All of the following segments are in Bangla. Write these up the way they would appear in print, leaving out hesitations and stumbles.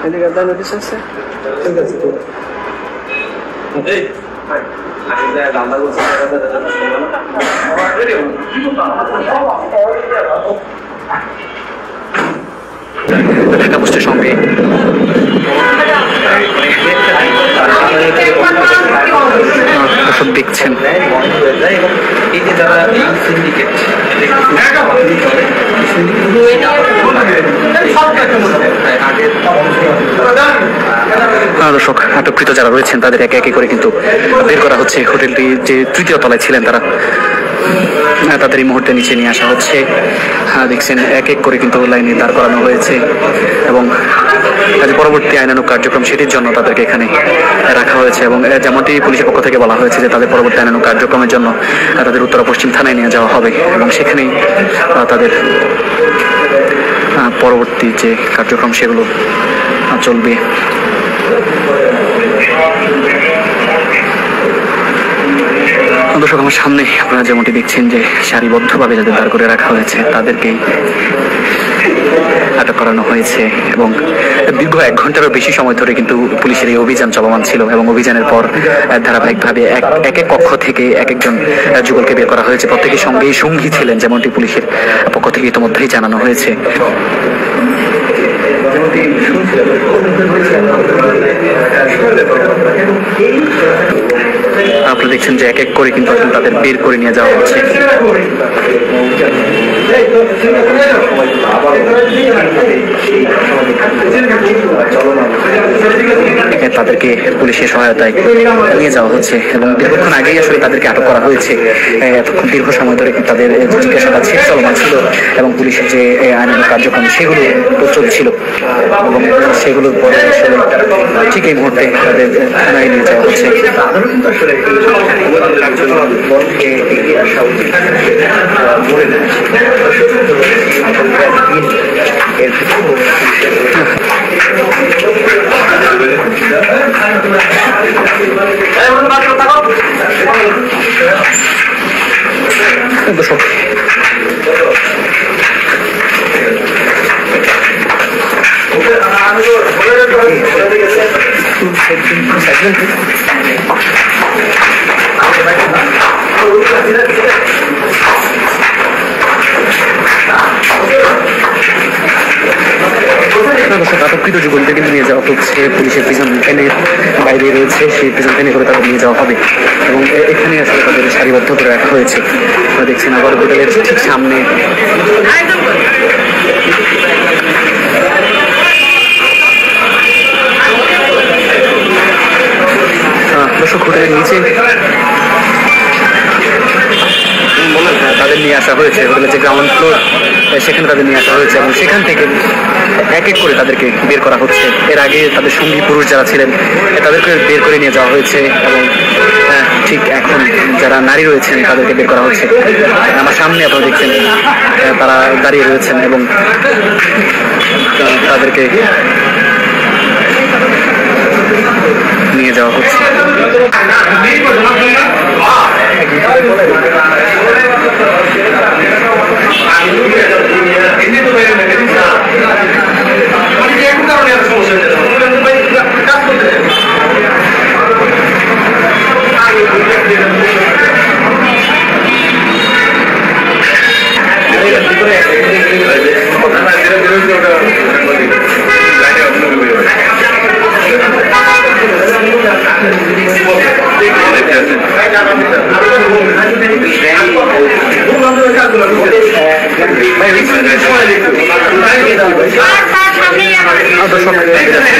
এদিকে একটা নোটিশ আছে, ঠিক আছে। ঢাকা পোস্টের সঙ্গে দর্শক দেখছেন এই যে যারা সিন্ডিকেট দর্শক আটককৃত যারা রয়েছেন তাদের একে একে করে কিন্তু বের করা হচ্ছে। হোটেলটি যে তৃতীয় তলায় ছিলেন তারা তাদের এই মুহূর্তে নিচে নিয়ে আসা হচ্ছে। দেখছেন এক এক করে কিন্তু লাইনে দাঁড় করানো হয়েছে এবং পরবর্তী আইনানুগ কার্যক্রম সেটির জন্য তাদেরকে এখানে রাখা হয়েছে এবং যেমনটি পুলিশের পক্ষ থেকে বলা হয়েছে যে তাদের পরবর্তী আইনানুগ কার্যক্রমের জন্য তাদের উত্তর পশ্চিম থানায় নিয়ে যাওয়া হবে এবং সেখানেই তাদের পরবর্তী যে কার্যক্রম সেগুলো চলবে। দর্শক আমার সামনে আপনারা যেমনটি দেখছেন যে সারিবদ্ধভাবে যাদের দাঁড় করে রাখা হয়েছে তাদেরকেই আটক করানো হয়েছে এবং দীর্ঘ 1 ঘন্টারও বেশি সময় ধরে কিন্তু পুলিশের এই অভিযান চলমান ছিল এবং অভিযানের পর ধারাবাহিকভাবে এক এক কক্ষ থেকে এক একজন যুগলকে বের করা হয়েছে। প্রত্যেকের সঙ্গেই সঙ্গী ছিলেন যেমনটি পুলিশের পক্ষ থেকে ইতিমধ্যেই জানানো হয়েছে। আপনারা দেখছেন যে এক এক করে কিন্তু তাদের বের করে নিয়ে যাওয়া হচ্ছে। তাদেরকে পুলিশের সহায়তায় নিয়ে যাওয়া হচ্ছে এবং দীর্ঘক্ষণ আগেই আসলে তাদেরকে আটক করা হয়েছে। এতক্ষণ দীর্ঘ সময় ধরে তাদের জিজ্ঞাসাবাদ চলমান ছিল এবং পুলিশের যে আইনানুগ কার্যক্রম সেগুলো চলছিল এবং সেগুলোর পরে আসলে ঠিক এই মুহূর্তে তাদের থানায় নিয়ে যাওয়া হচ্ছে। আটককৃত যুগলদের কিন্তু নিয়ে যাওয়া হচ্ছে পুলিশের প্রিজন ভ্যানের বাইরে রয়েছে, সেই প্রিজন ভ্যানে করে তাদের নিয়ে যাওয়া হবে এবং এখানে আসলে তাদের সারিবদ্ধ করে রাখা হয়েছে। আপনারা দেখছেন আবার হোটেলের ঠিক সামনে দর্শক হোটেলের নিচে তাদের নিয়ে আসা হয়েছে। হোটেলের যে গ্রাউন্ড ফ্লোর সেখানে তাদের নিয়ে আসা হয়েছে এবং সেখান থেকে এক এক করে তাদেরকে বের করা হচ্ছে। এর আগে তাদের সঙ্গী পুরুষ যারা ছিলেন তাদেরকে বের করে নিয়ে যাওয়া হয়েছে এবং ঠিক এখন যারা নারী রয়েছেন তাদেরকে বের করা হচ্ছে। আমার সামনে আপনারা দেখছেন তারা দাঁড়িয়ে রয়েছেন এবং তাদেরকে নিয়ে যাওয়া হচ্ছে।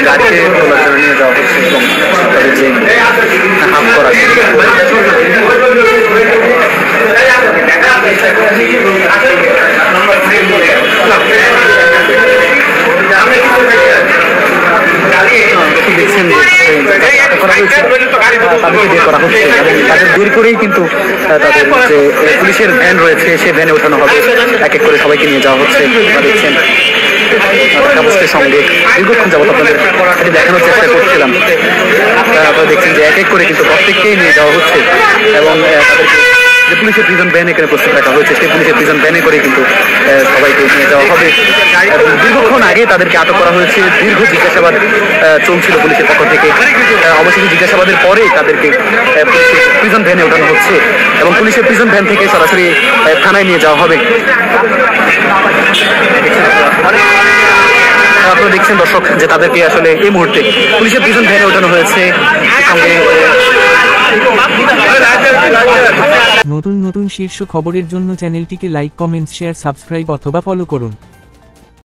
গাড়িতে তোলার জন্য নিয়ে যাওয়া হচ্ছে এবং তাদের যে হাফ করা দেখছেন তাদেরকে বের করা হচ্ছে এবং তাদের বের করেই কিন্তু তাদের যে পুলিশের ভ্যান রয়েছে সেই ভ্যানে ওঠানো হবে। এক এক করে সবাইকে নিয়ে যাওয়া হচ্ছে। দেখছেন ঢাকা সঙ্গে দীর্ঘক্ষণ যাবত আপনাদের এটি দেখানোর চেষ্টা করছিলাম। আপনারা দেখছেন যে এক এক করে কিন্তু প্রত্যেককেই নিয়ে যাওয়া হচ্ছে এবং তাদেরকে যে পুলিশের প্রিজন ভ্যান এখানে প্রস্তুত রাখা হয়েছে, সেই পুলিশের প্রিজন ভ্যানে করে কিন্তু সবাইকে নিয়ে যাওয়া হবে। দীর্ঘক্ষণ আগে তাদেরকে আটক করা হয়েছে, দীর্ঘ জিজ্ঞাসাবাদ চলছিল পুলিশের পক্ষ থেকে। অবশেষে জিজ্ঞাসাবাদের পরেই তাদেরকে প্রিজন ভ্যানে ওঠানো হচ্ছে এবং পুলিশের প্রিজন ভ্যান থেকে সরাসরি থানায় নিয়ে যাওয়া হবে। আপনারা দেখছেন দর্শক যে তাদেরকে আসলে এই মুহূর্তে পুলিশের প্রিজন ভ্যানে ওঠানো হয়েছে। নতুন নতুন শীর্ষ খবরের জন্য চ্যানেলটিকে লাইক, কমেন্টস, শেয়ার, সাবস্ক্রাইব অথবা ফলো করুন।